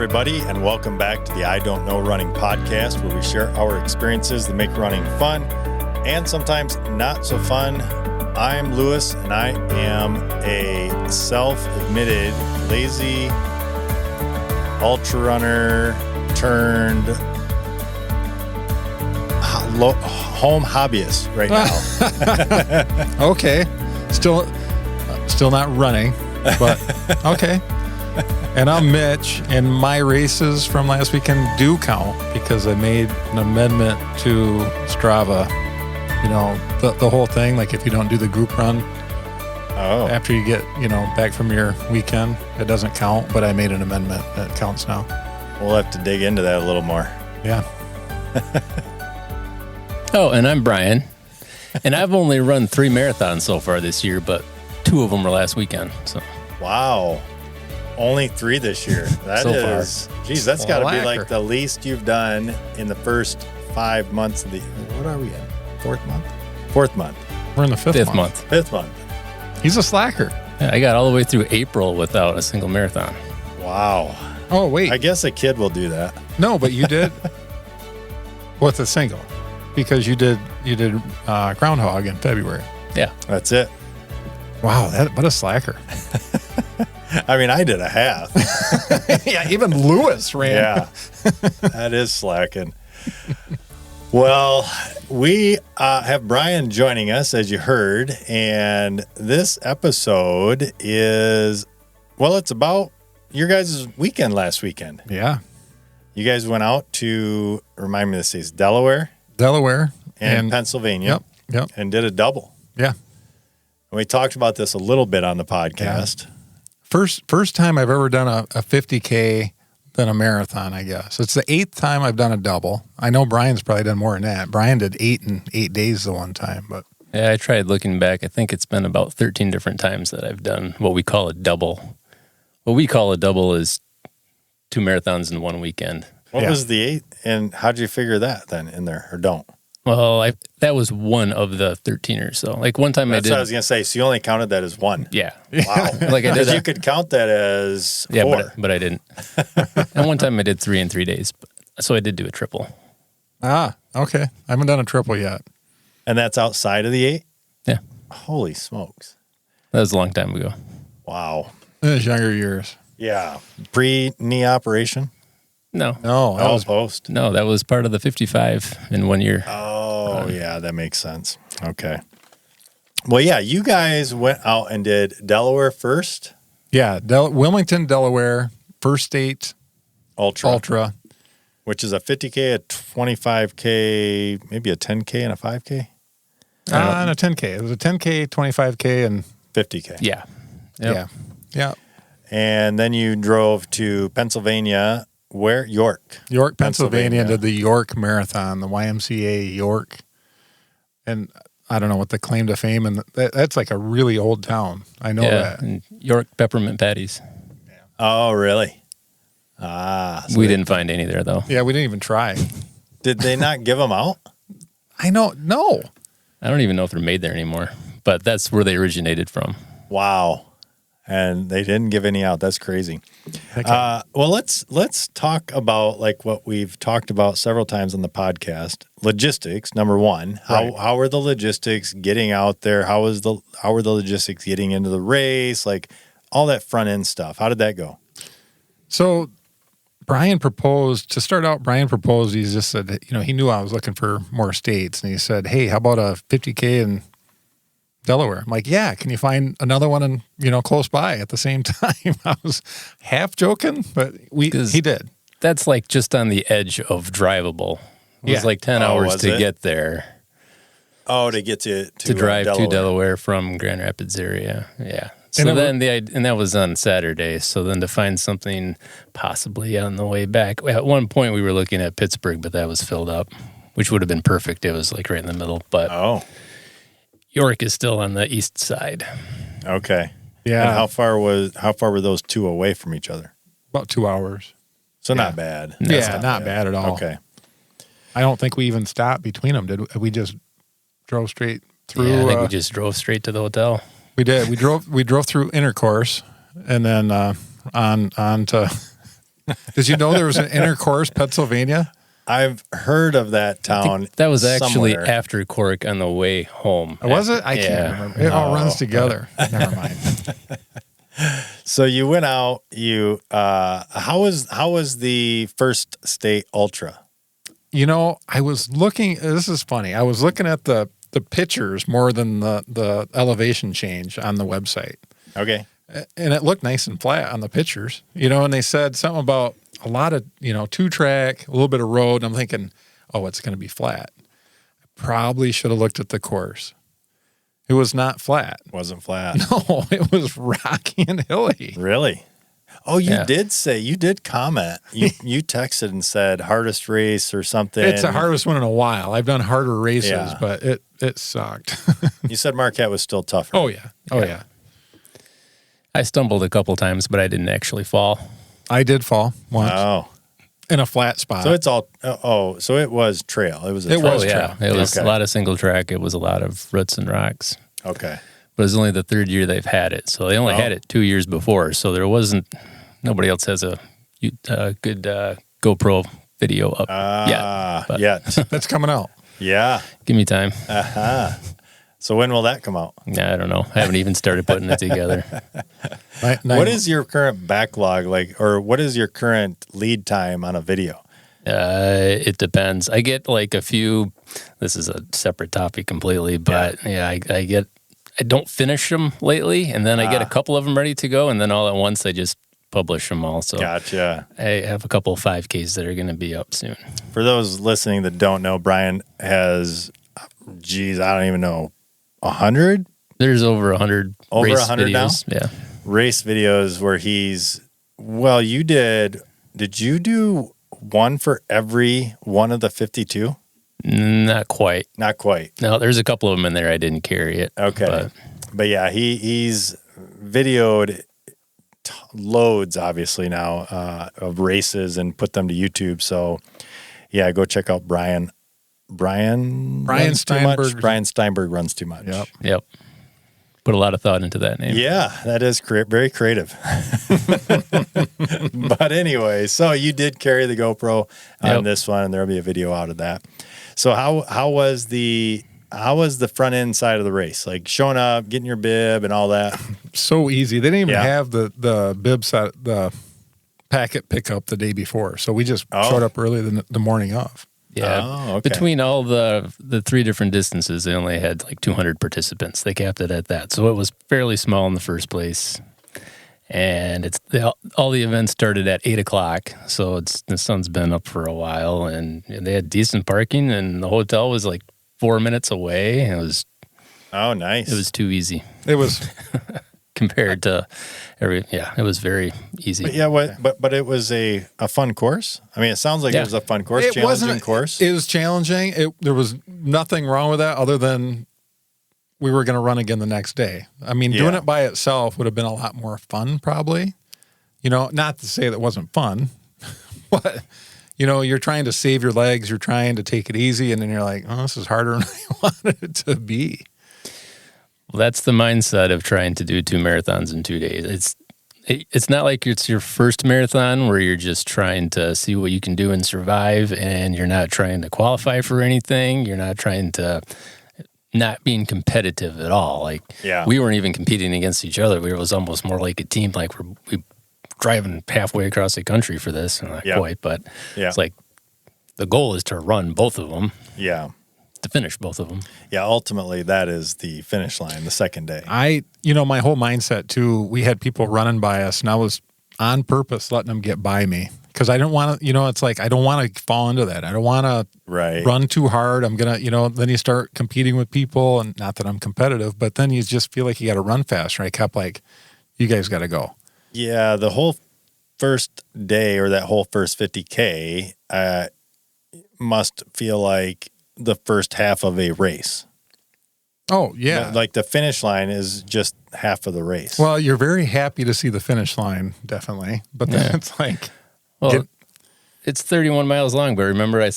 everybody, and welcome back to the I Don't Know Running podcast, where we share our experiences that make running fun and sometimes not so fun. I'm Lewis, and I am a self-admitted lazy ultra runner turned home hobbyist right now. Okay. Still not running, but okay. And I'm Mitch, and my races from last weekend do count because I made an amendment to Strava. You know, the whole thing, like if you don't do the group run after you get, back from your weekend, it doesn't count, but I made an amendment that counts now. We'll have to dig into that a little more. Yeah. Oh, and I'm Brian, and I've only run 3 marathons so far this year, but 2 of them were last weekend. So, wow. Only 3 this year. That so is, geez, that's got to be like the least you've done in the first 5 months of the. What are we in? 4th month. We're in the 5th month. 5th month. He's a slacker. yeah, I got all the way through April without a single marathon. Wow. Oh, wait. I guess a kid will do that. No, but you did. What's a single? Because you did Groundhog in February. Yeah. That's it. Wow, what a slacker. I mean, I did a half. Yeah, even Lewis ran. Yeah. That is slacking. Well, we have Brian joining us, as you heard, and this episode is, it's about your guys' weekend last weekend. Yeah. You guys went out to, remind me of the states, Delaware and Pennsylvania. Yep. And did a double. Yeah. And we talked about this a little bit on the podcast. Yeah. First time I've ever done a 50K than a marathon, I guess. It's the 8th time I've done a double. I know Brian's probably done more than that. Brian did 8 in 8 days the one time, but Yeah, I tried looking back. I think it's been about 13 different times that I've done what we call a double. What we call a double is 2 marathons in one weekend. What was the 8th, and how did you figure that then in there, or don't? Well, that was one of the 13 or so. Like one time That's I did. what I was going to say. So you only counted that as one. Yeah. Wow. Like I did. Because you could count that as 4. Yeah, but I didn't. And one time I did 3 in 3 days. So I did do a triple. Okay. I haven't done a triple yet. And that's outside of the 8? Yeah. Holy smokes. That was a long time ago. Wow. In his younger years. Yeah. Pre-knee operation? No. No, that was post. No, that was part of the 55 in 1 year. Oh, yeah, that makes sense. Okay. Well, yeah, you guys went out and did Delaware first? Yeah, Wilmington, Delaware, First State Ultra. Which is a 50K, a 25K, maybe a 10K and a 5K? And a 10K. It was a 10K, 25K, and 50K. Yeah. Yep. Yeah. And then you drove to Pennsylvania. Where? York, Pennsylvania, did the York Marathon, the YMCA York. And I don't know what the claim to fame, and that's like a really old town. I know that. And York peppermint patties. Oh, really? So we didn't find any there, though. Yeah, we didn't even try. Did they not give them out? I know. No. I don't even know if they're made there anymore, but that's where they originated from. Wow. And they didn't give any out. That's crazy. Okay. Well, let's talk about like what we've talked about several times on the podcast. Logistics, number one. How are the logistics getting out there? How are the logistics getting into the race? Like all that front end stuff. How did that go? So Brian proposed, he just said, he knew I was looking for more states, and he said, hey, how about a 50K in Delaware? I'm like, yeah, can you find another one in, close by at the same time? I was half joking, but he did. That's like just on the edge of drivable. It was like 10 hours to get there. Oh, to get to drive Delaware. to Delaware from Grand Rapids area. Yeah. So and that was on Saturday. So then to find something possibly on the way back. At one point we were looking at Pittsburgh, but that was filled up, which would have been perfect. It was like right in the middle. But York is still on the east side. Okay. Yeah. And how far were those two away from each other? About 2 hours. So not bad. Not bad at all. Okay. I don't think we even stopped between them. Did we? Just drove straight through? Yeah, I think we just drove straight to the hotel. We did. We drove through Intercourse, and then on to Did you know there was an Intercourse, Pennsylvania? I've heard of that town. That was actually somewhere. after Cork on the way home. Was it? I can't remember. It all runs together. Never mind. So you went out. You how was the first state ultra? I was looking. This is funny. I was looking at the pictures more than the elevation change on the website. Okay. And it looked nice and flat on the pictures, and they said something about a lot of, 2-track, a little bit of road. And I'm thinking, oh, it's going to be flat. I probably should have looked at the course. It was not flat. Wasn't flat. No, it was rocky and hilly. Really? Oh, you did comment. You texted and said hardest race or something. It's the hardest one in a while. I've done harder races, Yeah. but it sucked. You said Marquette was still tougher. Oh, yeah. Oh, yeah. I stumbled a couple times, but I didn't actually fall. I did fall once Oh. in a flat spot. So it's all, so it was trail. It was a It trail. was yeah. trail. It was Okay. a lot of single track. It was a lot of roots and rocks. Okay. But it was only the third year they've had it. So they only had it 2 years before. So there wasn't, nobody else has a good GoPro video up yet. Yet. That's coming out. Yeah. Give me time. So when will that come out? Yeah, I don't know. I haven't even started putting it together. What is your current backlog like, or what is your current lead time on a video? It depends. I get like a few. This is a separate topic completely, but I don't finish them lately, and then I get a couple of them ready to go, and then all at once I just publish them all. So Gotcha. I have a couple of 5Ks that are going to be up soon. For those listening that don't know, Brian has, I don't even know, 100? There's over 100 Over race 100 videos. now? Yeah. Race videos where did you do one for every one of the 52? Not quite. Not quite. No, there's a couple of them in there I didn't carry it. Okay. But yeah, he's videoed loads, obviously, now of races and put them to YouTube. So, yeah, go check out Brian. Brian Steinberg. Brian Steinberg runs too much. Yep. Put a lot of thought into that name. Yeah, that is very creative. But anyway, so you did carry the GoPro on this one, and there'll be a video out of that. So how was the front end side of the race? Like showing up, getting your bib, and all that. So easy. They didn't even have the bib set, the packet pickup the day before, so we just showed up early the morning of. Yeah. Oh, okay. Between all the three different distances, they only had like 200 participants. They capped it at that. So it was fairly small in the first place. And all the events started at 8 o'clock. So the sun's been up for a while, and they had decent parking, and the hotel was like 4 minutes away. It was nice. It was too easy. It was compared to it was very easy. But it was a fun course. I mean, it sounds like it was a fun course, challenging course. It was challenging. There was nothing wrong with that other than we were going to run again the next day. I mean, doing it by itself would have been a lot more fun, probably. Not to say that wasn't fun, but you're trying to save your legs, you're trying to take it easy, and then you're like, oh, this is harder than I wanted it to be. Well, that's the mindset of trying to do 2 marathons in 2 days. It's not like it's your first marathon where you're just trying to see what you can do and survive, and you're not trying to qualify for anything. You're not trying to not being competitive at all. Like we weren't even competing against each other. It was almost more like a team. Like we driving halfway across the country for this, and not quite, but it's like the goal is to run both of them. Yeah. To finish both of them. Yeah, ultimately that is the finish line, the second day. My whole mindset too, we had people running by us, and I was on purpose letting them get by me because I don't want to, it's like I don't want to fall into that. I don't want to run too hard. I'm going to, then you start competing with people, and not that I'm competitive, but then you just feel like you got to run fast, right? I kept like, you guys got to go. Yeah, the whole first day or that whole first 50K must feel like the first half of a race. Oh, yeah. Like the finish line is just half of the race. Well, you're very happy to see the finish line, definitely. But then it's like... Well, it's 31 miles long, but remember what I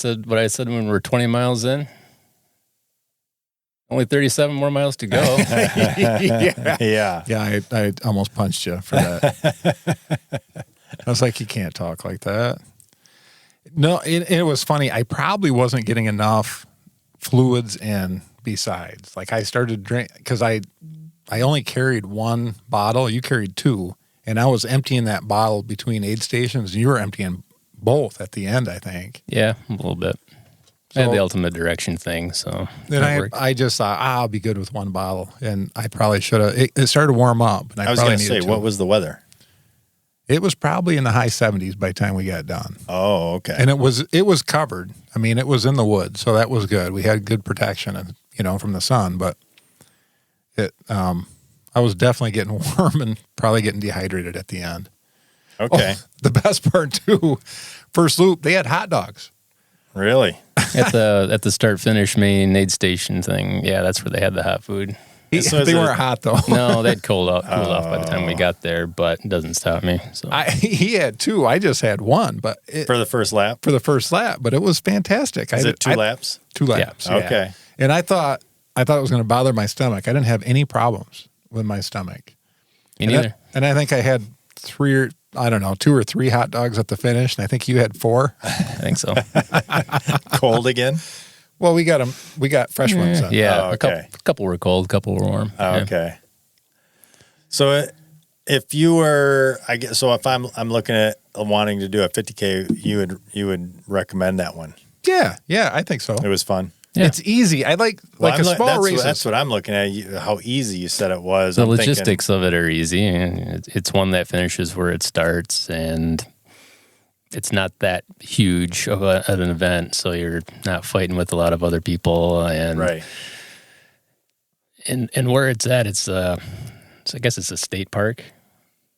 said when we were 20 miles in? Only 37 more miles to go. Yeah, I almost punched you for that. I was like, you can't talk like that. No, it was funny. I probably wasn't getting enough fluids in besides. Like I started drink because I only carried one bottle. You carried two, and I was emptying that bottle between aid stations. And you were emptying both at the end, I think. Yeah, a little bit. I had the ultimate direction thing, so then I just thought, I'll be good with one bottle, and I probably should have. It started to warm up, and I was going to say, what was the weather? It was probably in the high 70s by the time we got done. Oh, okay. And it was covered. I mean, it was in the woods, so that was good. We had good protection, and from the sun. But I was definitely getting warm and probably getting dehydrated at the end. Okay. Oh, the best part too, first loop, they had hot dogs. Really? At the start finish main aid station thing, yeah, that's where they had the hot food. So they weren't hot though. No, they'd cooled off by the time we got there, but it doesn't stop me. So he had two. I just had one, but for the first lap. But it was fantastic. Is it 2 laps? 2 laps. Yeah. Okay. And I thought it was going to bother my stomach. I didn't have any problems with my stomach. Me neither. And I think I had 2 or 3 hot dogs at the finish, and I think you had 4. I think so. Cold again? Well, we got them. We got fresh ones. Yeah, Oh, okay. a couple were cold, a couple were warm. Oh, okay. So if you were, if I'm looking at wanting to do a 50K, you would recommend that one? Yeah, I think so. It was fun. Yeah. It's easy. I like a small race. That's what I'm looking at. How easy you said it was. The logistics of it are easy, and it's one that finishes where it starts, and it's not that huge of an event, so you're not fighting with a lot of other people, and right. And where it's at, I guess it's a state park.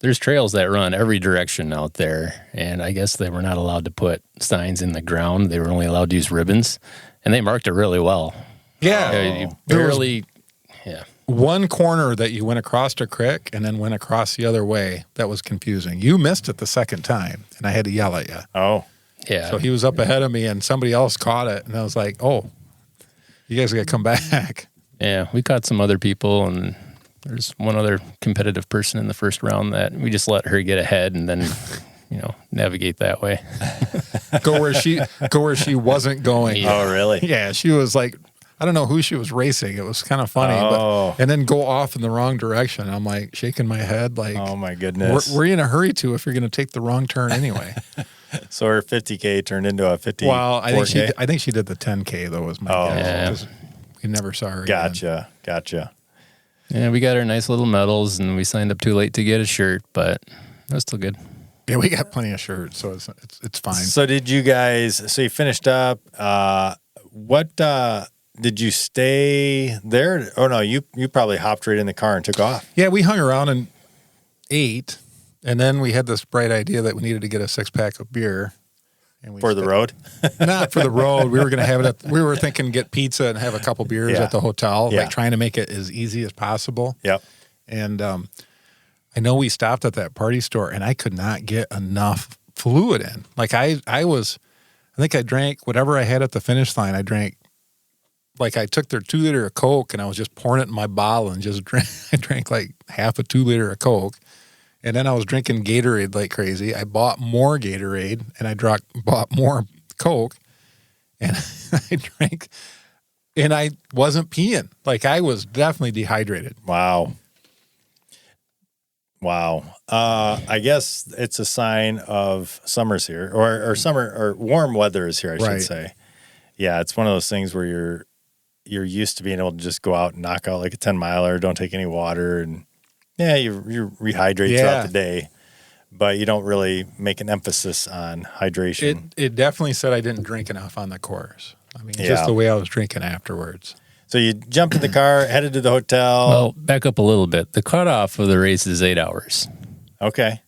There's trails that run every direction out there, and I guess they were not allowed to put signs in the ground. They were only allowed to use ribbons, and they marked it really well. Yeah, you barely. Yeah. One corner that you went across a creek and then went across the other way, that was confusing. You missed it the second time, and I had to yell at you. Oh. Yeah. So he was up ahead of me, and somebody else caught it, and I was like, oh, you guys got to come back. Yeah, we caught some other people, and there's one other competitive person in the first round that we just let her get ahead and then, navigate that way. Go where she wasn't going. Yeah. Oh, really? Yeah, she was like, I don't know who she was racing. It was kind of funny, and then go off in the wrong direction. I'm like shaking my head, like, oh my goodness, where are you in a hurry to if you're going to take the wrong turn anyway? So her 50K turned into a 50. Well, I think she did the 10K though. Was my guess. Yeah. We never saw her. Again. Gotcha. Yeah, we got our nice little medals, and we signed up too late to get a shirt, but it was still good. Yeah, we got plenty of shirts, so it's fine. So did you guys? So you finished up. What did you stay there? Oh no, you probably hopped right in the car and took off. Yeah, we hung around and ate, and then we had this bright idea that we needed to get a 6-pack of beer. And for the road? Not for the road. We were going to have it. We were thinking get pizza and have a couple beers at the hotel, like trying to make it as easy as possible. Yep. And I know we stopped at that party store, and I could not get enough fluid in. Like I think I drank whatever I had at the finish line. I drank, like I took their 2-liter of Coke, and I was just pouring it in my bottle and just drank. I drank like half a 2-liter of Coke. And then I was drinking Gatorade like crazy. I bought more Gatorade, and I bought more Coke, and I drank, and I wasn't peeing. Like I was definitely dehydrated. Wow. I guess it's a sign of summer's here, or summer, or warm weather is here, I should say. Yeah, it's one of those things where you're used to being able to just go out and knock out like a 10-miler, don't take any water, and yeah, you rehydrate throughout the day, but you don't really make an emphasis on hydration. It definitely said I didn't drink enough on the course. I mean, just the way I was drinking afterwards. So you jumped in the car, headed to the hotel. Well, back up a little bit. The cutoff of the race is 8 hours. Okay.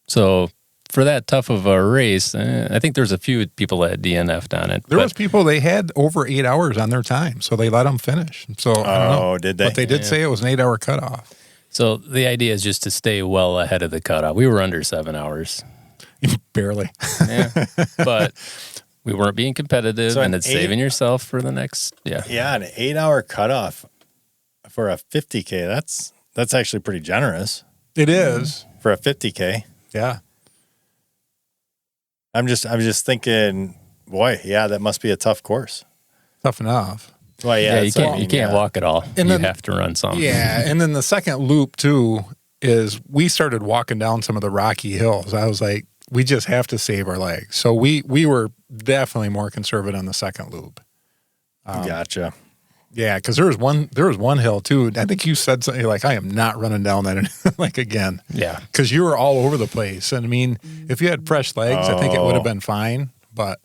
So for that tough of a race, I think there's a few people that DNF'd on it. There was people, they had over 8 hours on their time, so they let them finish. So I don't know. Did they? But they did say it was an 8-hour cutoff. So the idea is just to stay well ahead of the cutoff. We were under 7 hours. Barely. Yeah. But we weren't being competitive, and it's saving yourself for the next, Yeah, an 8-hour cutoff for a 50K, that's actually pretty generous. It is. For a 50K. Yeah. I'm just thinking, boy, yeah, that must be a tough course. Tough enough. Well, yeah, you can't walk at all. And you then, have to run some. Yeah, and then the second loop too is we started walking down some of the rocky hills. I was like, we just have to save our legs. So we were definitely more conservative on the second loop. Gotcha. Yeah, because there was one hill too. I think you said something like, "I am not running down that like again." Yeah, because you were all over the place. And I mean, if you had fresh legs, I think it would have been fine. But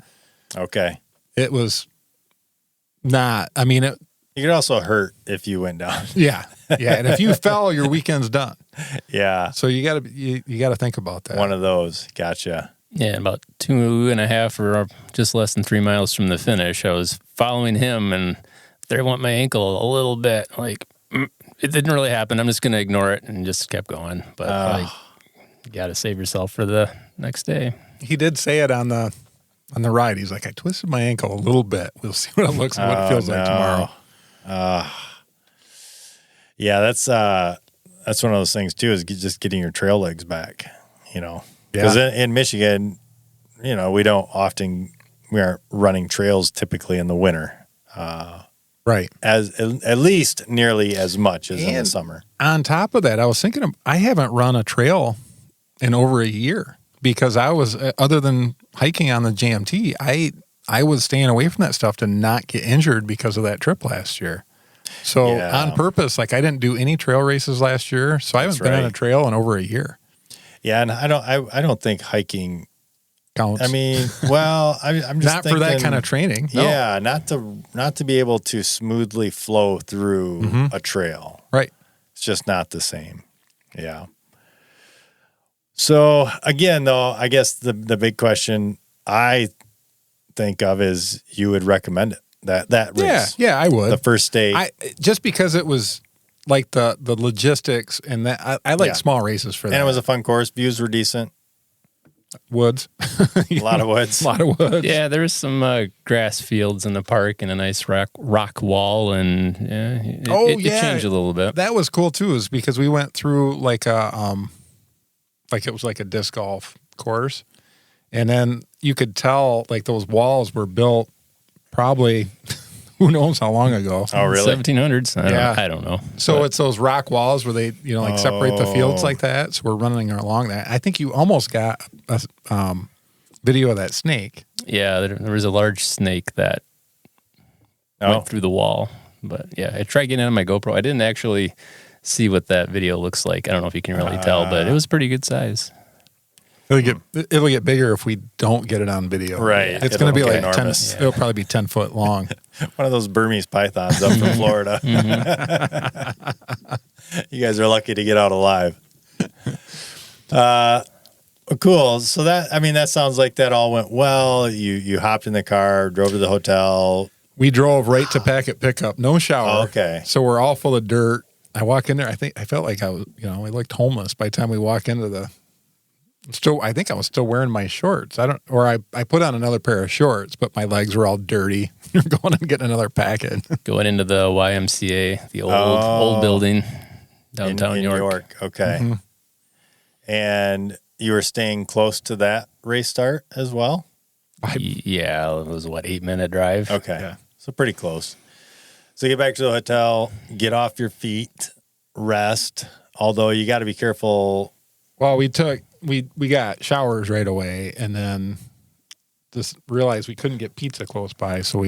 okay, it was not. I mean, you could also hurt if you went down. Yeah, and if you fell, your weekend's done. Yeah. So you gotta think about that. One of those. Gotcha. Yeah, about 2.5 or just less than 3 miles from the finish, I was following him, and there I went my ankle a little bit. Like, it didn't really happen. I'm just going to ignore it and just kept going. But you got to save yourself for the next day. He did say it on the ride. He's like, I twisted my ankle a little bit. We'll see what it looks and what it feels like tomorrow. Yeah, that's one of those things too, is just getting your trail legs back. Because in Michigan, we aren't running trails typically in the winter. Right. At least nearly as much as in the summer. On top of that, I was thinking I haven't run a trail in over a year because I was, other than hiking on the JMT, I was staying away from that stuff to not get injured because of that trip last year. So on purpose, like I didn't do any trail races last year, so I haven't been on a trail in over a year. Yeah, and I don't think hiking counts. I mean, well, I'm just not thinking, for that kind of training. No. Yeah, not to be able to smoothly flow through a trail. Right. It's just not the same. Yeah. So again, though, I guess the big question I think of is you would recommend it, that race. Yeah, I would. The first state. Just because it was like the logistics and that I like small races for that. And it was a fun course. Views were decent. Woods. A lot of woods. A lot of woods. Yeah, there was some grass fields in the park and a nice rock wall, and it changed a little bit. That was cool too, is because we went through like it was like a disc golf course, and then you could tell like those walls were built probably who knows how long ago. Oh, really? 1700s? I don't know. So it's those rock walls where they, separate the fields like that. So we're running along that. I think you almost got a video of that snake. Yeah, there was a large snake that went through the wall. But yeah, I tried getting it on my GoPro. I didn't actually see what that video looks like. I don't know if you can really tell, but it was pretty good size. It'll get bigger if we don't get it on video. Right. It's going to be like enormous. 10. It'll probably be 10 foot long. One of those Burmese pythons up from Florida. You guys are lucky to get out alive. Cool. So that sounds like that all went well. You hopped in the car, drove to the hotel. We drove right to Packet Pickup. No shower. Oh, okay. So we're all full of dirt. I walk in there. I felt like I was, I looked homeless by the time we walk into the. I think I was still wearing my shorts. I put on another pair of shorts, but my legs were all dirty. You're going and getting another packet. Going into the YMCA, the old building downtown in York. Okay. Mm-hmm. And you were staying close to that race start as well? Yeah, it was 8-minute drive. Okay. Yeah. So pretty close. So get back to the hotel, get off your feet, rest. Although you got to be careful. Well, we got showers right away, and then just realized we couldn't get pizza close by, so we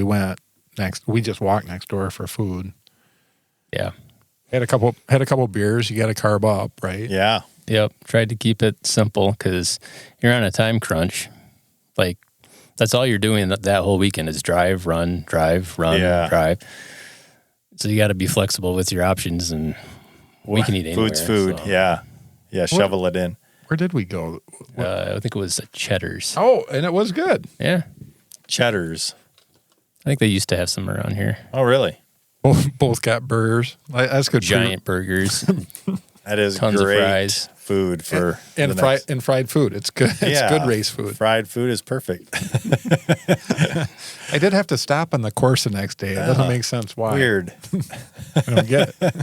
just walked next door for food. Yeah. Had a couple beers, you got to carb up, right? Yeah. Yep. Tried to keep it simple because you're on a time crunch. Like, that's all you're doing that whole weekend is drive, run, drive. So you got to be flexible with your options, and we can eat anywhere. Food's food. So. Yeah. Yeah. Shovel it in. Where did we go? I think it was Cheddar's. Oh, and it was good. Yeah. Cheddar's. I think they used to have some around here. Oh, really? Both got burgers. That's good. Giant burgers. That is tons great of fries. Food for and fried food. It's good. It's good race food. Fried food is perfect. I did have to stop on the course the next day. It doesn't make sense why. Weird. I don't get it.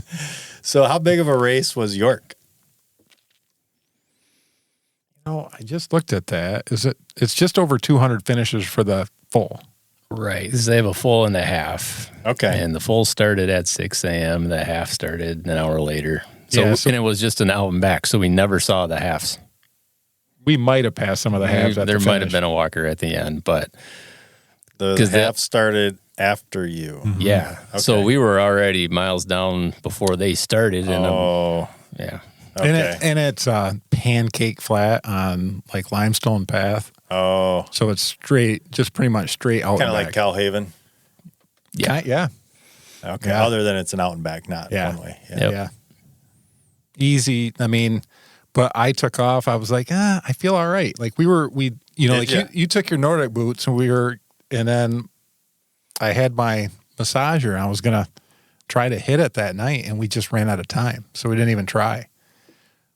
So how big of a race was York? I just looked at that. It's just over 200 finishes for the full. Right. They have a full and a half. Okay. And the full started at 6 a.m. The half started an hour later. So and it was just an out and back, so we never saw the halves. We might have passed some of the halves. There might have been a walker at the end, but the half started after you. Mm-hmm. Yeah. Okay. So we were already miles down before they started. And yeah. Okay. And it's pancake flat on like limestone path. Oh. So it's straight, just pretty much straight out. Kind of like Calhaven. Yeah. Yeah. Okay. Yeah. Other than it's an out and back, not one way. Yeah. Yeah. Easy. I mean, but I took off. I was like, I feel all right. Like you took your Nordic boots and then I had my massager and I was going to try to hit it that night and we just ran out of time. So we didn't even try.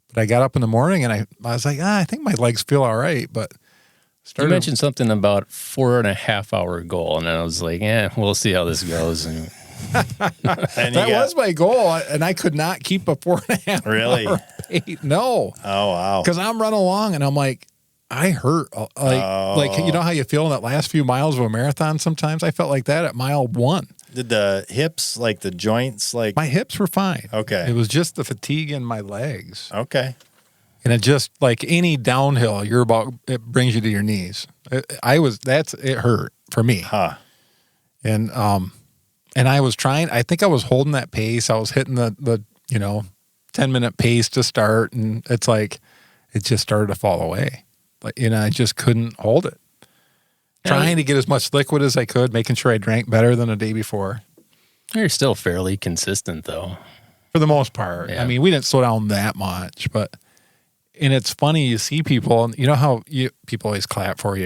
But I got up in the morning and I was like, I think my legs feel all right. But you mentioned something about 4.5 hour goal. And I was like, we'll see how this goes. And that was my goal. And I could not keep a 4.5 really? hour pace. No. Oh, wow. Because I'm running along and I'm like, I hurt. Like, you know how you feel in that last few miles of a marathon sometimes? I felt like that at mile 1. Did the hips, like the joints, like... My hips were fine. Okay. It was just the fatigue in my legs. Okay. And it just, like any downhill, it brings you to your knees. It hurt for me. Huh. And I was trying, I think I was holding that pace. I was hitting the 10-minute pace to start. And it's like, it just started to fall away. I just couldn't hold it. Trying to get as much liquid as I could, making sure I drank better than the day before. You're still fairly consistent, though. For the most part. Yeah. I mean, we didn't slow down that much, and it's funny, you see people, and you know how people always clap for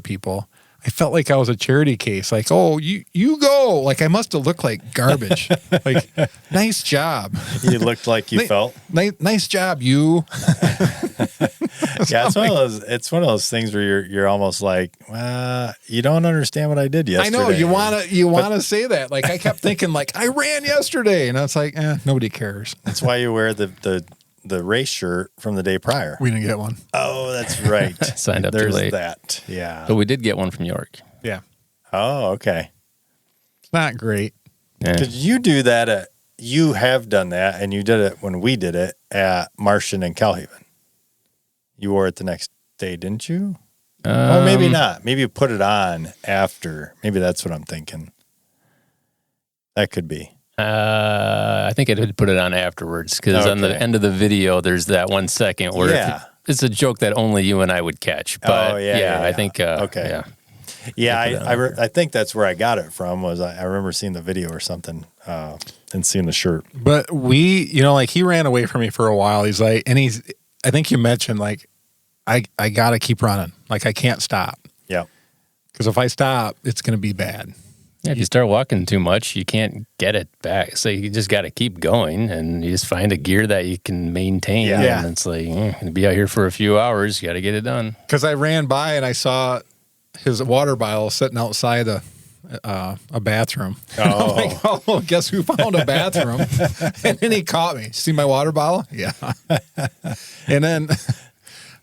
people. I felt like I was a charity case. Like, oh, you go. Like, I must have looked like garbage. Like, nice job. You looked like you felt. Nice job, you. Yeah, it's one of those things where you're almost like, you don't understand what I did yesterday. I know you want to say that. Like, I kept thinking, like, I ran yesterday, and it's like, nobody cares. That's why you wear the race shirt from the day prior. We didn't get one. Oh, that's right. Signed up too late. There's that. Yeah. But we did get one from York. Yeah. Oh, okay. It's not great. Because you do that you have done that, and you did it when we did it at Martian and Calhaven. You wore it the next day, didn't you? Or maybe not. Maybe you put it on after. Maybe that's what I'm thinking. That could be. I think I did put it on afterwards because on the end of the video, there's that 1 second where it's a joke that only you and I would catch. But I think okay. Yeah, I think that's where I got it from. Was I remember seeing the video or something and seeing the shirt. But he ran away from me for a while. He's like, I think you mentioned like, I got to keep running. Like I can't stop. Yeah. Because if I stop, it's going to be bad. Yeah, if you start walking too much, you can't get it back. So you just got to keep going, and you just find a gear that you can maintain. Yeah. And it's like, gonna be out here for a few hours. You got to get it done. Because I ran by and I saw his water bottle sitting outside a bathroom. Oh. I'm like, oh, guess who found a bathroom? And then he caught me. See my water bottle? Yeah. And then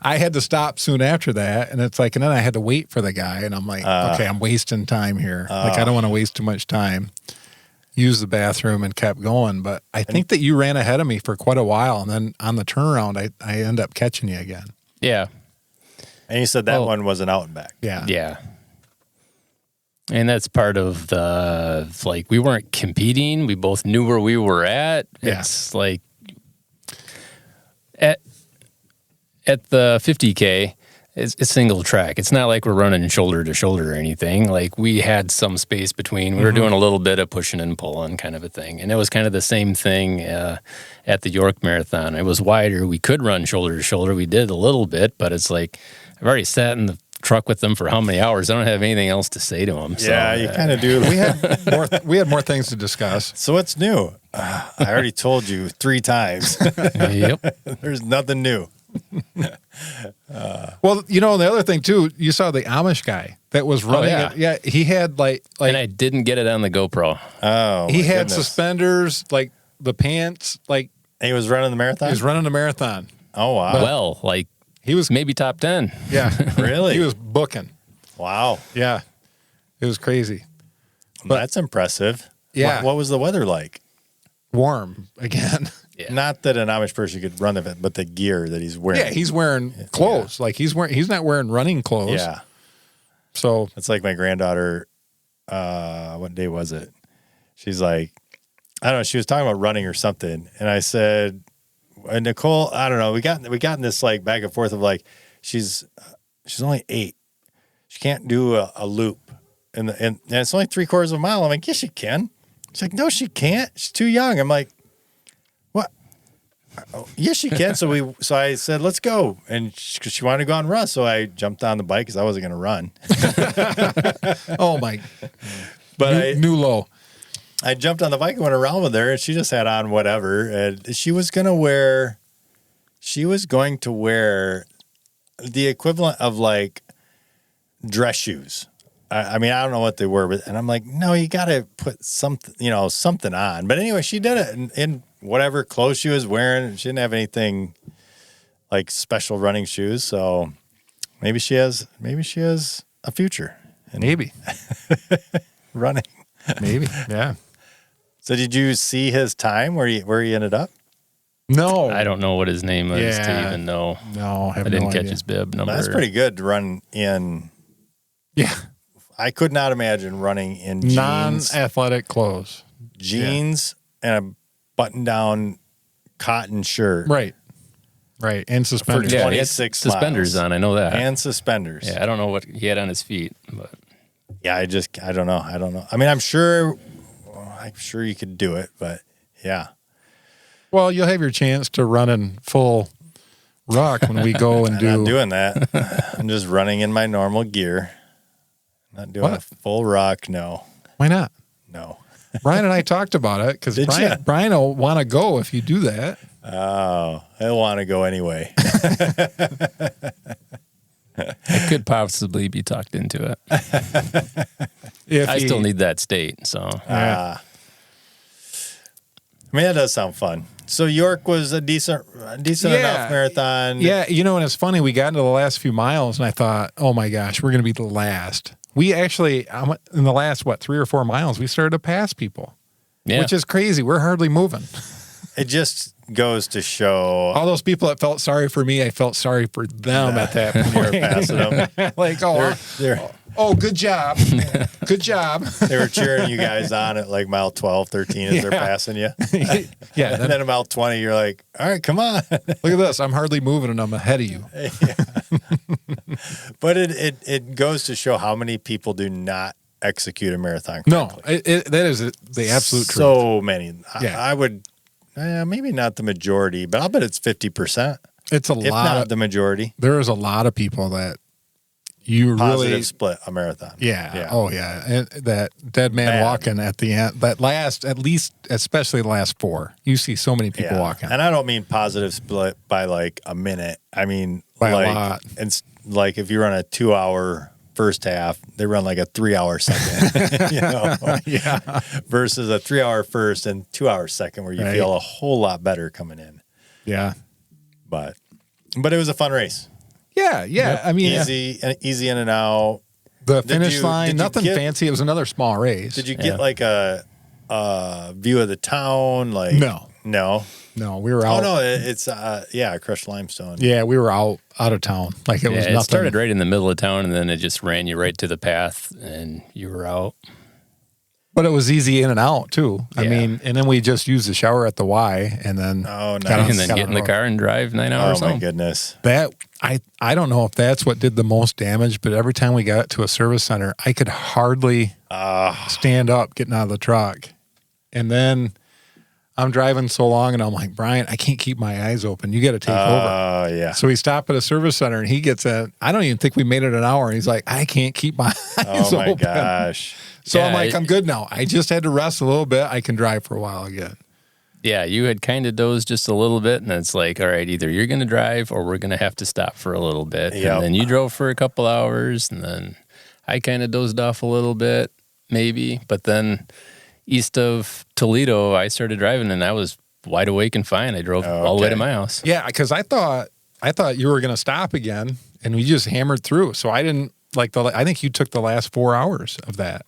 I had to stop soon after that. And it's like, and then I had to wait for the guy. And I'm like, okay, I'm wasting time here. Like, I don't want to waste too much time. Use the bathroom and kept going. But I think that you ran ahead of me for quite a while. And then on the turnaround, I end up catching you again. Yeah. And you said that one was an out and back. Yeah. Yeah. And that's part of like, we weren't competing. We both knew where we were at. Yeah. It's like, at the 50K, it's single track. It's not like we're running shoulder to shoulder or anything. Like, we had some space between. We were doing a little bit of pushing and pulling kind of a thing. And it was kind of the same thing at the York Marathon. It was wider. We could run shoulder to shoulder. We did a little bit, but it's like, I've already sat in the truck with them for how many hours? I don't have anything else to say to them. So, yeah, you kind of do. We had more things to discuss. So what's new? I already told you 3 times. Yep. There's nothing new. Well, the other thing too, you saw the Amish guy that was running it. Yeah, he had like and I didn't get it on the GoPro. Oh, he had suspenders, like the pants, like and he was running the marathon. He was running the marathon. Oh wow! Well, like He was maybe top 10. Yeah. Really? He was booking. Wow. Yeah. It was crazy. But that's impressive. Yeah. What was the weather like? Warm again. Yeah. Not that an Amish person could run of it, but the gear that he's wearing. Yeah, he's wearing clothes. Like he's not wearing running clothes. Yeah. So It's like my granddaughter, what day was it? She's like, I don't know, she was talking about running or something. And I said, Nicole, I don't know, we got in this like back and forth of like, she's only 8. She can't do a loop. And it's only 3/4 of a mile. I'm like, yes, she can. She's like, no, she can't. She's too young. I'm like, what? Oh, yes, she can. So I said, let's go. And she wanted to go on and run. So I jumped on the bike because I wasn't going to run. oh my. But new low. I jumped on the bike and went around with her, and she just had on whatever. And she was going to wear the equivalent of like dress shoes. I mean, I don't know what they were, and I'm like, no, you got to put something on. But anyway, she did it in whatever clothes she was wearing. She didn't have anything like special running shoes. So maybe she has a future. Maybe. Running. Maybe. Yeah. So did you see his time where he ended up? No. I don't know what his name is to even know. No, I didn't catch idea. his bib number. That's pretty good to run in. Yeah. I could not imagine running in jeans. Non-athletic clothes. Jeans and a button-down cotton shirt. Right. And suspenders. For Yeah, he had 26 suspenders miles. on. I know that. And suspenders. Yeah, I don't know what he had on his feet, but Yeah, I don't know. I mean, I'm sure you could do it, but yeah. Well, you'll have your chance to run in full ruck when we go and I'm do. not doing that. I'm just running in my normal gear. Not doing a full ruck. No. Why not? No. Brian and I talked about it because Brian will want to go if you do that. Oh, I want to go anyway. I could possibly be talked into it. I still need that state, so. I mean, that does sound fun. So York was a decent enough marathon. Yeah, and it's funny. We got into the last few miles, and I thought, oh my gosh, we're going to be the last. We actually, in the last, 3 or 4 miles, we started to pass people, which is crazy. We're hardly moving. It just goes to show. All those people that felt sorry for me, I felt sorry for them at that point. You were passing them. Like, good job. Good job. They were cheering you guys on at like mile 12, 13 as they're passing you. Yeah. And then at mile 20, you're like, all right, come on. Look at this. I'm hardly moving and I'm ahead of you. Yeah. But it goes to show how many people do not execute a marathon correctly. No, that is the absolute truth. So many. Yeah. I would, maybe not the majority, but I'll bet it's 50%. It's a if lot. Not the majority. There is a lot of people that you Positive really split a marathon. Yeah. Oh yeah. And that dead man walking at the end, that last, at least, especially the last 4, you see so many people walking. And I don't mean positive split by like a minute. I mean by like, a lot. It's like if you run a 2-hour first half, they run like a 3-hour second, Yeah. versus a 3-hour first and 2-hour second where you feel a whole lot better coming in. Yeah. But it was a fun race. Yeah. Yep. I mean, easy in and out. The finish line, nothing fancy. It was another small race. Did you get like a view of the town? Like No, we were out. Oh no, it's crushed limestone. Yeah, we were out of town. Like it was nothing. It started right in the middle of town, and then it just ran you right to the path, and you were out. But it was easy in and out too. I mean, and then we just used the shower at the Y, and then get in the car and drive 9 hours. Oh my goodness! That I don't know if that's what did the most damage, but every time we got to a service center, I could hardly stand up getting out of the truck, and then I'm driving so long, and I'm like, Brian, I can't keep my eyes open. You got to take over. Oh yeah. So we stop at a service center, and he gets in. I don't even think we made it an hour, and he's like, I can't keep my eyes open. Oh my gosh. So I'm like, I'm good now. I just had to rest a little bit. I can drive for a while again. Yeah, you had kind of dozed just a little bit, and it's like, all right, either you're going to drive or we're going to have to stop for a little bit. Yep. And then you drove for a couple hours, and then I kind of dozed off a little bit, maybe. But then east of Toledo, I started driving, and I was wide awake and fine. I drove all the way to my house. Yeah, because I thought I thought you were going to stop again, and we just hammered through. So I didn't I think you took the last 4 hours of that.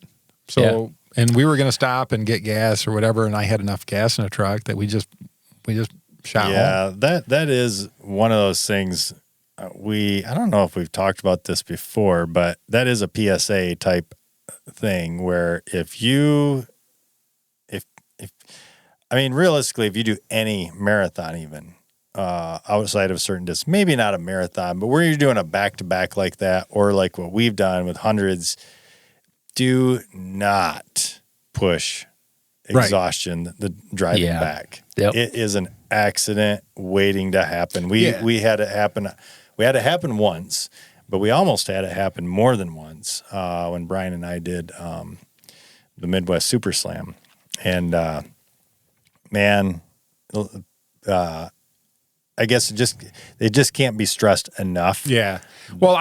So, and we were going to stop and get gas or whatever, and I had enough gas in the truck that we just shot home. Yeah, that is one of those things. I don't know if we've talked about this before, but that is a PSA type thing where realistically, if you do any marathon even outside of a certain distance, maybe not a marathon, but where you're doing a back-to-back like that, or like what we've done with hundreds, do not push exhaustion, the driving back. Yep. It is an accident waiting to happen. We had it happen. We had it happen once, but we almost had it happen more than once when Brian and I did the Midwest Super Slam. And I guess it just can't be stressed enough. Yeah. Well,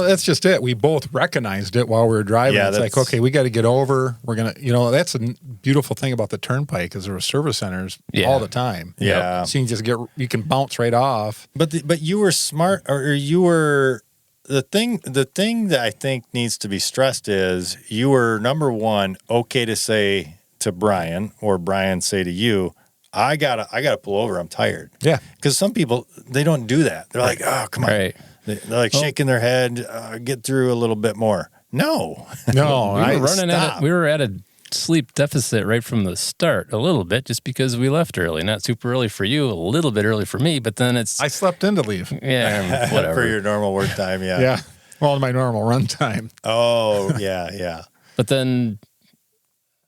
that's just it. We both recognized it while we were driving. Yeah, it's like, okay, we got to get over. We're going to, that's a beautiful thing about the turnpike is there were service centers all the time. Yeah. So you can bounce right off. But you were smart, or you were, the thing that I think needs to be stressed is you were, number one, okay to say to Brian, or Brian say to you, I gotta pull over. I'm tired. Yeah. Because some people, they don't do that. They're like, oh, come on. Right. They're like shaking their head, get through a little bit more. No. We were at a sleep deficit right from the start, a little bit, just because we left early. Not super early for you, a little bit early for me, but then I slept in to leave. Yeah, whatever. For your normal work time, yeah. Yeah. Well, my normal run time. Oh, yeah. But then,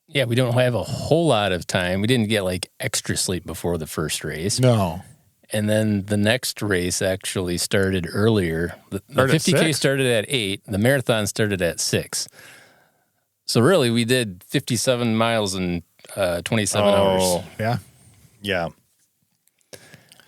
we don't have a whole lot of time. We didn't get like extra sleep before the first race. No. And then the next race actually started earlier. The 50K started at 8. The marathon started at 6. So really, we did 57 miles in 27 hours. Yeah. Yeah.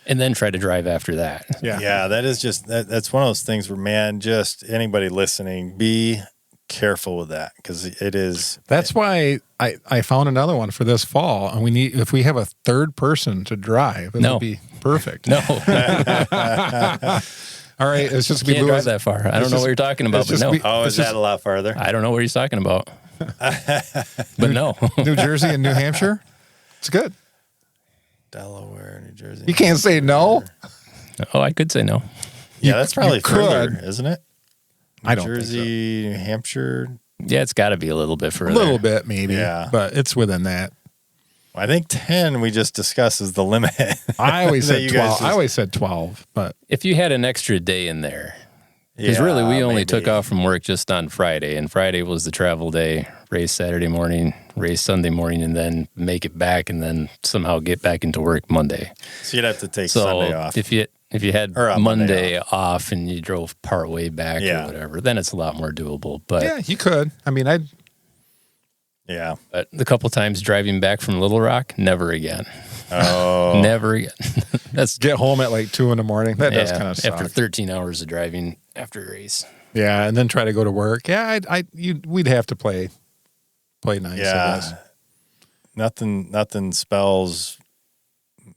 And then try to drive after that. Yeah, that is just, that's one of those things where, man, just anybody listening, be careful with that, because it is. That's why I found another one for this fall, and if we have a third person to drive, it would be perfect. No. All right, it's just Can't drive that far. I don't know what you're talking about, but no. Is that a lot farther? I don't know what he's talking about. But no. New Jersey and New Hampshire? It's good. Delaware, New Jersey. You can't say no. Oh, I could say no. Yeah, that's probably further, isn't it? I don't Jersey, think so. New Hampshire. Yeah, it's got to be a little bit further. A little bit, maybe. Yeah. But it's within that. I think 10 we just discussed is the limit. I always said 12. I always said 12, but if you had an extra day in there, because really we only took off from work just on Friday, and Friday was the travel day, race Saturday morning, race Sunday morning, and then make it back, and then somehow get back into work Monday. So you'd have to take Sunday off. If you had Monday off and you drove part way back or whatever, then it's a lot more doable. But yeah, you could. I mean, Yeah. But the couple times driving back from Little Rock, never again. Oh. Never again. That's get home at like 2 a.m. That does kind of suck. After 13 hours of driving after a race. Yeah, and then try to go to work. Yeah, we'd have to play nice. Yeah. Nothing spells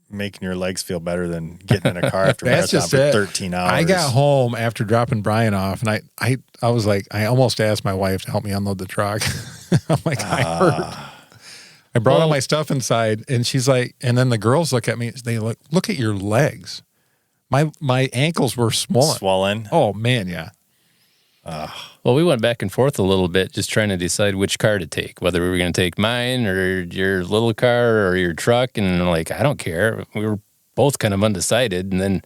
making your legs feel better than getting in a car after marathon for 13 hours. I got home after dropping Brian off, and I was like, I almost asked my wife to help me unload the truck. I'm like, I hurt. I brought all my stuff inside, and she's like, and then the girls look at me. They look at your legs. My ankles were swollen. Oh man, yeah. Well, we went back and forth a little bit, just trying to decide which car to take, whether we were going to take mine or your little car or your truck. And like, I don't care. We were both kind of undecided. And then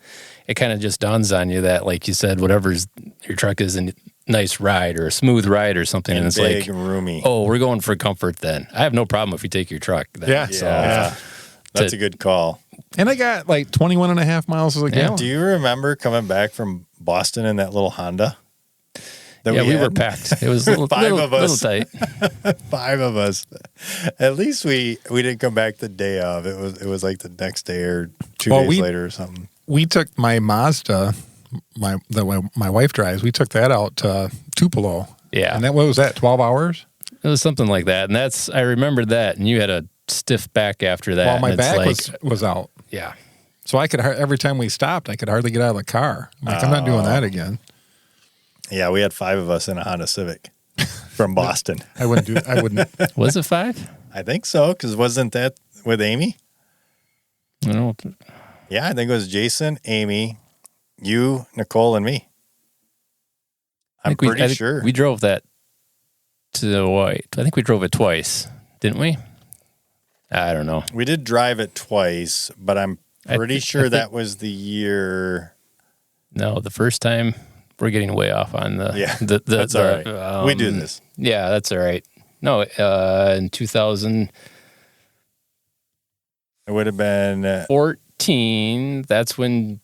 it kind of just dawns on you that, like you said, whatever's your truck is a nice ride or a smooth ride or something. And it's big, like, roomy. Oh, we're going for comfort then. I have no problem if you take your truck. Then. Yeah. So, That's a good call. And I got like 21.5 miles a gallon. Do you remember coming back from Boston in that little Honda? We were packed. It was a little tight. 5 of us. At least we didn't come back the day of. It was like the next day or 2 days later or something. We took my Mazda, my wife drives. We took that out to Tupelo. Yeah, and what was that? 12 hours. It was something like that, and I remembered that. And you had a stiff back after that. Well, my back was out. Yeah. So every time we stopped, I could hardly get out of the car. I'm not doing that again. Yeah, we had 5 of us in a Honda Civic from Boston. I wouldn't. Was it 5? I think so, because wasn't that with Amy? I don't know. Yeah, I think it was Jason, Amy, you, Nicole, and me. I'm pretty sure. We drove that to White. I think we drove it twice, didn't we? I don't know. We did drive it twice, but I'm pretty sure that was the year. No, the first time. We're getting way off on the. Yeah, that's all right. We do this. Yeah, that's all right. No, in 2014, it would have been 14. That's when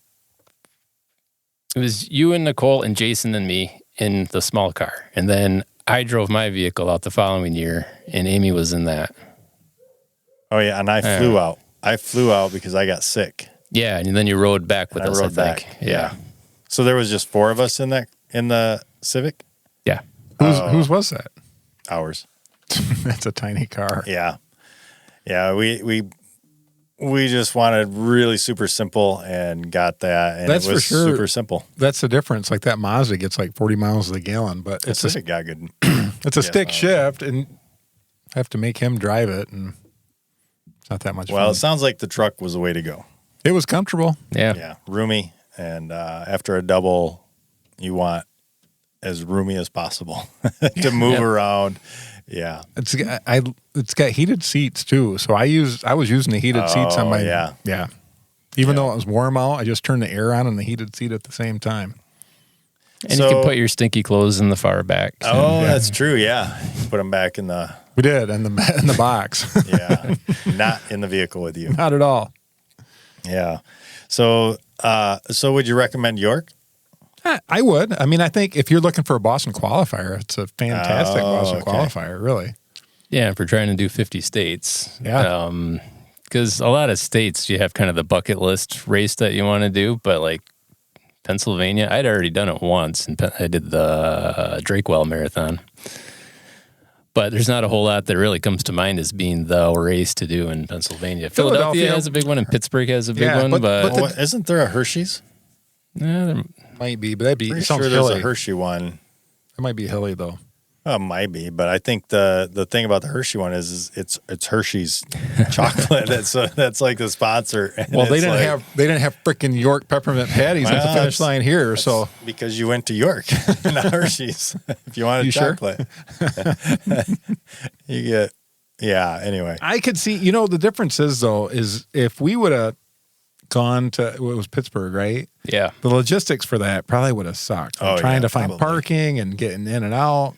it was you and Nicole and Jason and me in the small car, and then I drove my vehicle out the following year, and Amy was in that. Oh yeah, and I flew out. I flew out because I got sick. Yeah, and then you rode back with us. I think. Back. Yeah. So there was just 4 of us in the Civic? Yeah. Whose was that? Ours. That's a tiny car. Yeah. Yeah, we just wanted really super simple and got that, and That's it was for sure. super simple. That's the difference. Like that Mazda gets like 40 miles a gallon, but The Civic got good. It's a stick shift, and have to make him drive it, and it's not that much fun. Well, it sounds like the truck was the way to go. It was comfortable. Yeah, roomy. And after a double, you want as roomy as possible to move around. Yeah, it's got heated seats too. So I was using the heated seats on my yeah. Even though it was warm out, I just turned the air on and the heated seat at the same time. And you can put your stinky clothes in the far back. So. Oh, that's true. Yeah, put them back in the. We did in the box. Yeah, not in the vehicle with you. Not at all. Yeah. So would you recommend York? I would. I mean, I think if you're looking for a Boston qualifier, it's a fantastic Boston qualifier, really. Yeah, if we're trying to do 50 states. Yeah. Because a lot of states, you have kind of the bucket list race that you want to do, but like Pennsylvania, I'd already done it once, and I did the Drakewell Marathon. But there's not a whole lot that really comes to mind as being the race to do in Pennsylvania. Philadelphia has a big one, and Pittsburgh has a big one. But isn't there a Hershey's? Yeah, there might be, but that'd be. Pretty sure there's a Hershey one. It might be hilly though. Well, it might be, but I think the thing about the Hershey one is it's Hershey's chocolate. That's like the sponsor. Well, they didn't have frickin' York peppermint patties at the finish line here, so because you went to York, not Hershey's. If you wanted chocolate, you get Anyway, I could see. You know, the difference is though is if we would have gone to it was Pittsburgh, right? Yeah. The logistics for that probably would have sucked. Trying to find parking and getting in and out.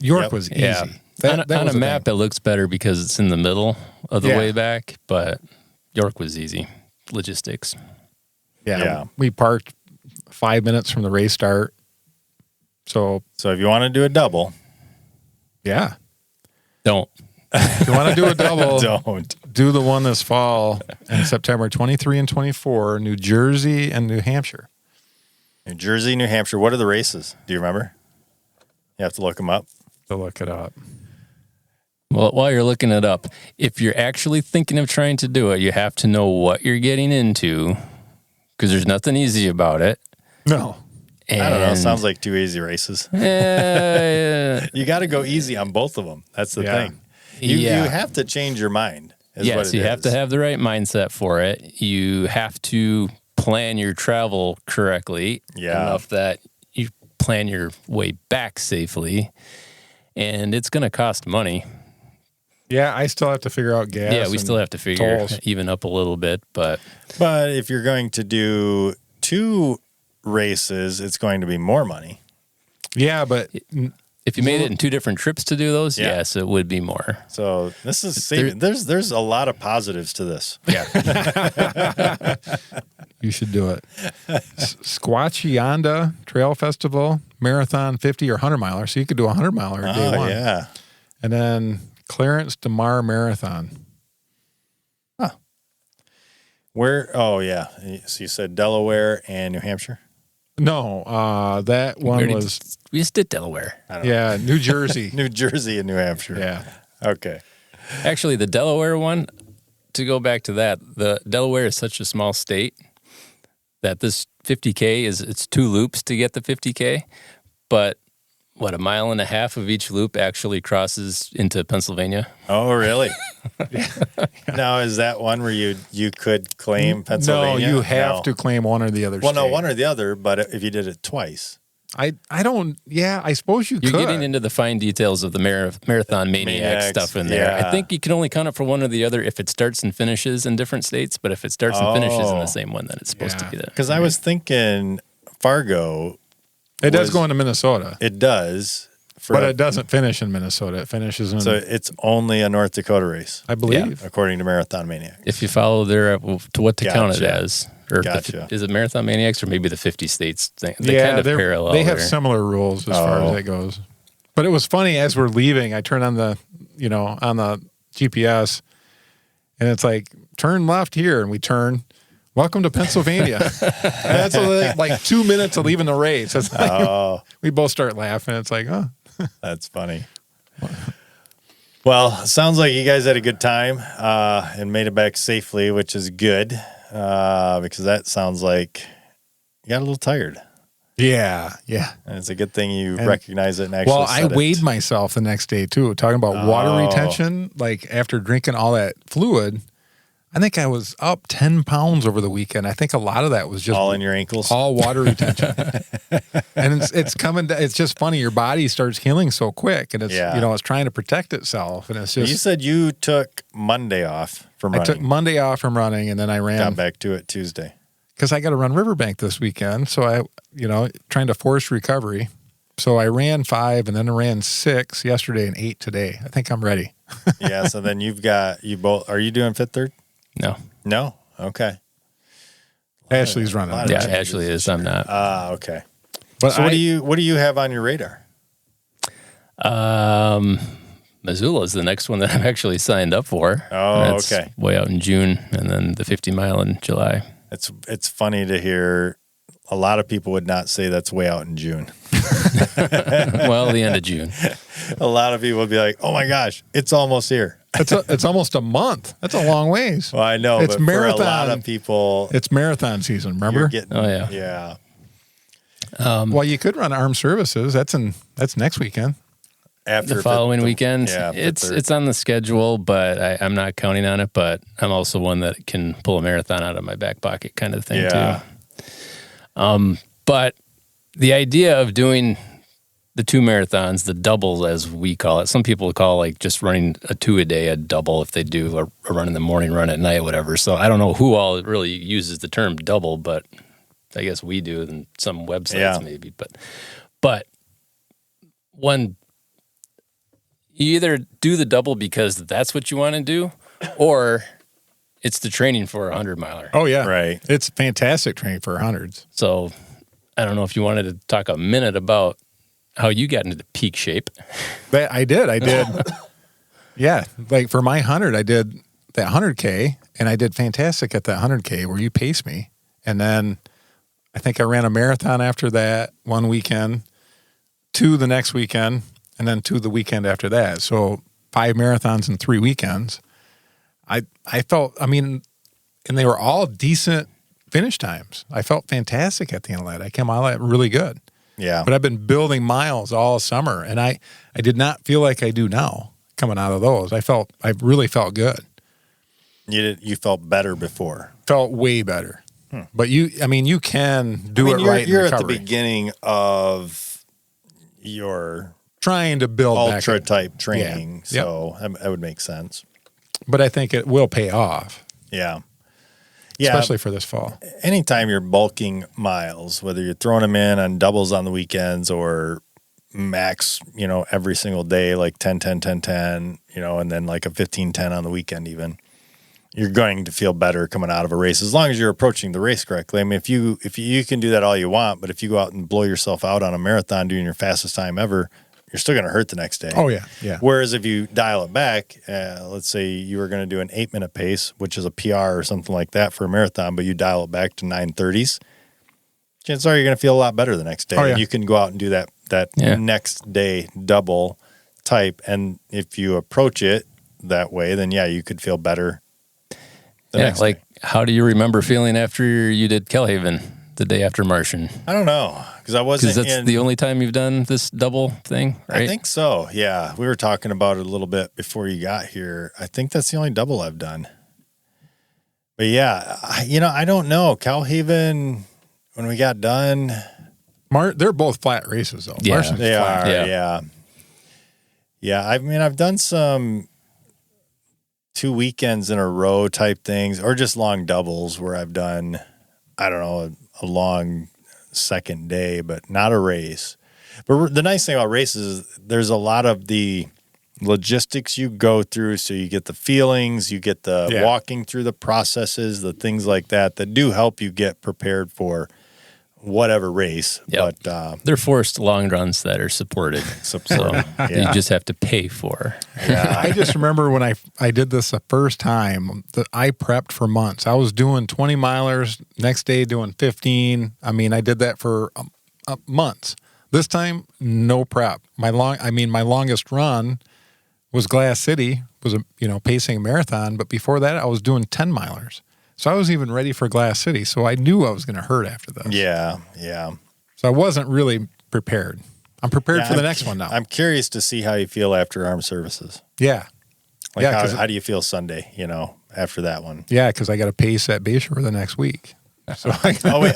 York was easy. Yeah. On a map, it looks better because it's in the middle of the way back, but York was easy. Logistics. Yeah. We parked 5 minutes from the race start. So if you want to do a double. Yeah. Don't. If you want to do a double, don't. Do the one this fall in September 23 and 24, New Jersey and New Hampshire. New Jersey, New Hampshire. What are the races? Do you remember? You have to look them up. To look it up. Well, while you're looking it up, if you're actually thinking of trying to do it, you have to know what you're getting into because there's nothing easy about it. No. And I don't know. It sounds like 2 easy races. You got to go easy on both of them. That's the thing. You have to change your mind. Yes, you have to have the right mindset for it. You have to plan your travel correctly enough that you plan your way back safely. And it's going to cost money. Yeah, I still have to figure out gas. Yeah, we still have to figure even up a little bit. But if you're going to do 2 races, it's going to be more money. Yeah, but if you made it in 2 different trips to do those, yes, it would be more. So this is saving. There's a lot of positives to this. Yeah. You should do it. Squatchionda Trail Festival, Marathon 50 or 100 miler. So you could do a 100 miler day one. Yeah. And then Clarence DeMar Marathon. Huh. Where? Oh, yeah. So you said Delaware and New Hampshire? No, that one we just did Delaware. Yeah, New Jersey. New Jersey and New Hampshire. Yeah. Okay. Actually, the Delaware one, to go back to that, the Delaware is such a small state that this 50K it's 2 loops to get the 50K, but a mile and a half of each loop actually crosses into Pennsylvania. Oh, really? Now, is that one where you could claim Pennsylvania? No, you have to claim one or the other. Well, no, one or the other, but if you did it twice. I don't, I suppose You're could. getting into the fine details of the Marathon Maniac stuff in there. Yeah. I think you can only count it for one or the other if it starts and finishes in different states, but if it starts and finishes in the same one, then it's supposed to be that. Because I was thinking Fargo. It does go into Minnesota. It does. But it doesn't finish in Minnesota. It finishes in... So it's only a North Dakota race, I believe. according to Marathon Maniac. If you follow to what to count it as. Or Gotcha. Is it Marathon Maniacs or maybe the 50 states thing? They kind of parallel. They have similar rules as far as that goes. But it was funny, as we're leaving, I turned on the GPS, and it's like, turn left here, and we turn, welcome to Pennsylvania. And that's like 2 minutes of leaving the race. It's like, we both start laughing. It's like, oh. That's funny. Well, sounds like you guys had a good time and made it back safely, which is good because that sounds like you got a little tired. Yeah. And it's a good thing you recognize it and actually I weighed myself the next day, too, talking about water retention. Like, after drinking all that fluid, I think I was up 10 pounds over the weekend. I think a lot of that was just all in your ankles, all water retention. And it's coming. It's just funny. Your body starts healing so quick, and it's it's trying to protect itself. And it's just. You said you took Monday off from running. I took Monday off from running, and then I ran. Got back to it Tuesday because I got to run Riverbank this weekend. So I, trying to force recovery. So I ran 5, and then I ran 6 yesterday and 8 today. I think I'm ready. Yeah. So then you both. Are you doing Fit Third? No? Okay. Ashley's running. Yeah, Ashley is. I'm not. Okay. But so what do you have on your radar? Missoula is the next one that I'm actually signed up for. Oh, That's okay. way out in June, and then the 50 mile in July. It's funny to hear. A lot of people would not say that's way out in June. Well, the end of June. A lot of people would be like, "Oh my gosh, it's almost here." It's almost a month. That's a long ways. Well, I know, it's but marathon. for a lot of people, it's marathon season. Remember? Yeah. Well, you could run armed services. That's next weekend. After the following weekend, yeah, it's on the schedule, but I'm not counting on it. But I'm also one that can pull a marathon out of my back pocket, kind of thing too. But the idea of doing the 2 marathons, the doubles as we call it, some people call like just running a 2 a day a double if they do a run in the morning, run at night, whatever. So I don't know who all really uses the term double, but I guess we do, and some websites maybe. But one, you either do the double because that's what you want to do, or it's the training for a 100-miler. Oh, yeah. Right. It's fantastic training for 100s. So I don't know if you wanted to talk a minute about how you got into the peak shape. But I did. Yeah. Like for my 100, I did that 100K, and I did fantastic at that 100K where you paced me. And then I think I ran a marathon after that one weekend, 2 the next weekend, and then 2 the weekend after that. So 5 marathons in 3 weekends. I felt, and they were all decent finish times. I felt fantastic at the end of that. I came out of that really good. Yeah. But I've been building miles all summer, and I did not feel like I do now coming out of those. I really felt good. You felt better before. Felt way better. But you can do it right. You're at the beginning of your trying to build ultra type training, yeah. so that would make sense. But I think it will pay off. Yeah. Especially for this fall. Anytime you're bulking miles, whether you're throwing them in on doubles on the weekends or max, every single day, like 10, 10, 10, 10, and then like a 15, 10 on the weekend even, you're going to feel better coming out of a race as long as you're approaching the race correctly. I mean, if you can do that all you want, but if you go out and blow yourself out on a marathon doing your fastest time ever, you're still going to hurt the next day. Oh, yeah, yeah. Whereas if you dial it back, let's say you were going to do an 8-minute pace, which is a PR or something like that for a marathon, but you dial it back to 9:30s, chances are you're going to feel a lot better the next day. Oh, yeah. And you can go out and do that next day double type. And if you approach it that way, then, you could feel better next day. How do you remember feeling after you did Kellhaven the day after Martian? I don't know, because I wasn't. Because that's the only time you've done this double thing, right? I think so. Yeah, we were talking about it a little bit before you got here. I think that's the only double I've done. But yeah, I don't know. Kellhaven, when we got done, they're both flat races though. Yeah, Martian's they flat. are. Yeah. I mean, I've done some 2 weekends in a row type things, or just long doubles where I've done, I don't know, a long second day, but not a race. But the nice thing about races is there's a lot of the logistics you go through, so you get the feelings, you get the walking through the processes, the things like that do help you get prepared for whatever race. Yep. But they're forced long runs that are supported. So you just have to pay for. Yeah, I just remember when I did this the first time, I prepped for months. I was doing 20 milers, next day doing 15. I mean, I did that for months. This time, no prep. My longest run was Glass City, was pacing a marathon, but before that I was doing 10 milers. So I was even ready for Glass City. So I knew I was going to hurt after this. Yeah. So I wasn't really prepared. I'm prepared for the next one now. I'm curious to see how you feel after Armed Services. Yeah. How do you feel Sunday, after that one? Yeah, because I got to pace at Bayshore the next week. So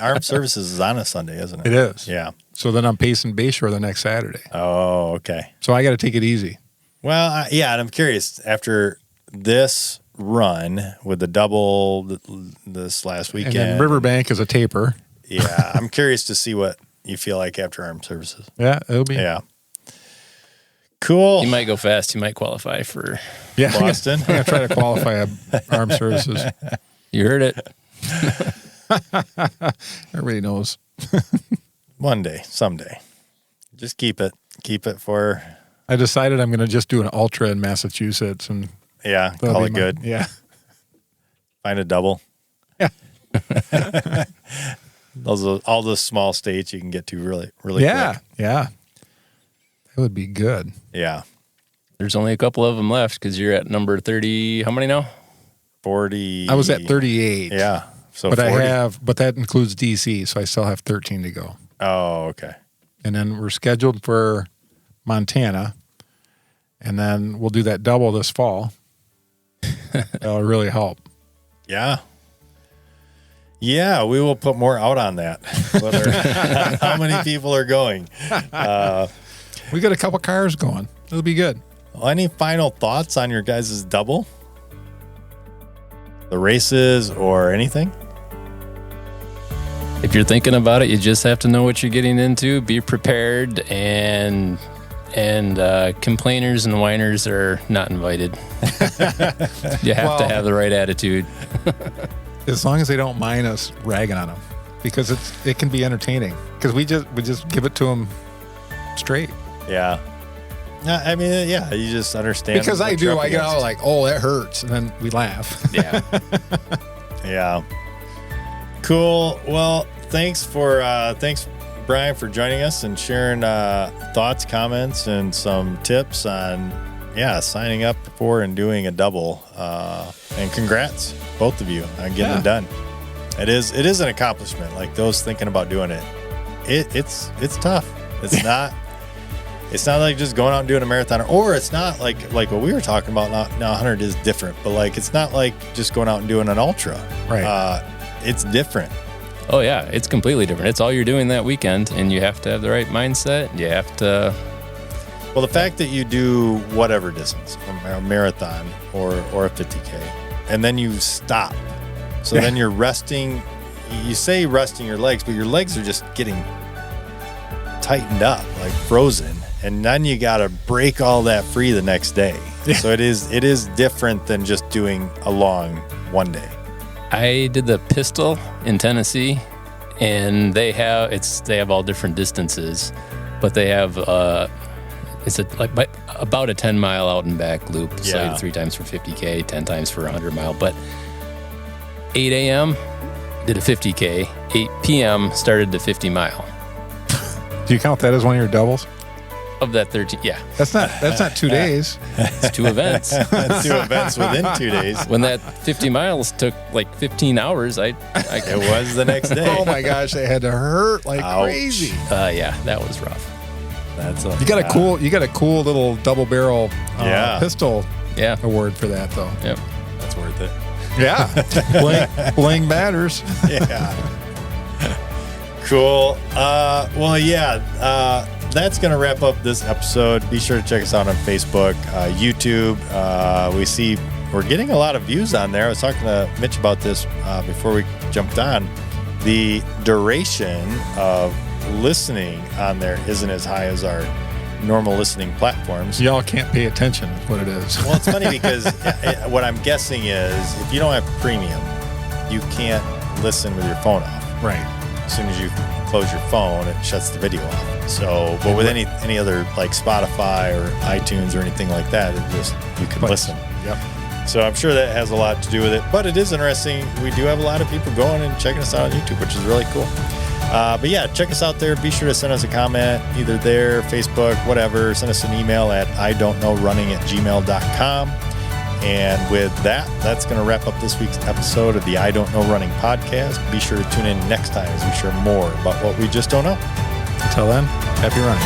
Armed Services is on a Sunday, isn't it? It is. Yeah. So then I'm pacing Bayshore the next Saturday. Oh, okay. So I got to take it easy. Well, and I'm curious, after this run with the double this last weekend. And then Riverbank is a taper. Yeah, I'm curious to see what you feel like after Armed Services. Yeah, it'll be. Yeah. Cool. You might go fast. You might qualify for Boston. I'm going to try to qualify Armed Services. You heard it. Everybody knows. One day, someday. Just keep it for... I decided I'm going to just do an ultra in Massachusetts and call it good. Yeah. Find a double. Yeah. Those are all the small states you can get to really quick. Yeah. That would be good. Yeah. There's only a couple of them left because you're at number 30. How many now? 40. I was at 38. Yeah. So but 40. But that includes DC, so I still have 13 to go. Oh, okay. And then we're scheduled for Montana, and then we'll do that double this fall. That'll really help. Yeah. Yeah, we will put more out on that. Whether how many people are going. We got a couple cars going. It'll be good. Well, any final thoughts on your guys' double? The races or anything? If you're thinking about it, you just have to know what you're getting into. Be prepared, and complainers and whiners are not invited. You have to have the right attitude. As long as they don't mind us ragging on them, because it can be entertaining. Because we just give it to them straight. Yeah. I mean, you just understand. Because I get all like, oh, that hurts, and then we laugh. Yeah. Yeah. Cool. Well, thanks Brian, for joining us and sharing thoughts, comments, and some tips on signing up for and doing a double. And congrats, both of you, on getting it done. It is an accomplishment. Like those thinking about doing it, it's tough. It's not. It's not like just going out and doing a marathon, or it's not like what we were talking about. Now 100 is different, but like it's not like just going out and doing an ultra. Right. It's different. Oh yeah, it's completely different. It's all you're doing that weekend, and you have to have the right mindset. You have to. Well, the fact that you do whatever distance, a marathon or a 50K, and then you stop, so then you're resting. You say resting your legs, but your legs are just getting tightened up, like frozen, and then you got to break all that free the next day. Yeah. So it is different than just doing a long one day. I did the Pistol in Tennessee, and they have all different distances, but they have about a 10-mile out and back loop. So 3 times for 50K, 10 times for 100-mile. But 8 a.m. did a 50K, 8 p.m. started the 50-mile. Do you count that as one of your doubles? Of that 13, yeah. That's not 2 days. It's 2 events. 2 events within 2 days. When that 50 miles took like 15 hours, It was the next day. Oh my gosh, they had to hurt like Ouch. crazy. Yeah, that was rough. That's You got a cool little double barrel pistol Yeah. award for that though. Yep. That's worth it. Yeah. Bling matters. Yeah. Cool. That's going to wrap up this episode. Be sure to check us out on Facebook, YouTube. We see we're getting a lot of views on there. I was talking to Mitch about this before we jumped on. The duration of listening on there isn't as high as our normal listening platforms. Y'all can't pay attention is what it is. Well, it's funny because what I'm guessing is if you don't have premium, you can't listen with your phone off. Right. As soon as you close your phone, it shuts the video off. So, but with any other like Spotify or iTunes or anything like that, you can listen. Yep. So I'm sure that has a lot to do with it. But it is interesting. We do have a lot of people going and checking us out on YouTube, which is really cool. But yeah, check us out there. Be sure to send us a comment either there, Facebook, whatever. Send us an email at idon'tknowrunning@gmail.com. And with that, that's going to wrap up this week's episode of the I Don't Know Running podcast. Be sure to tune in next time as we share more about what we just don't know. Until then, happy running.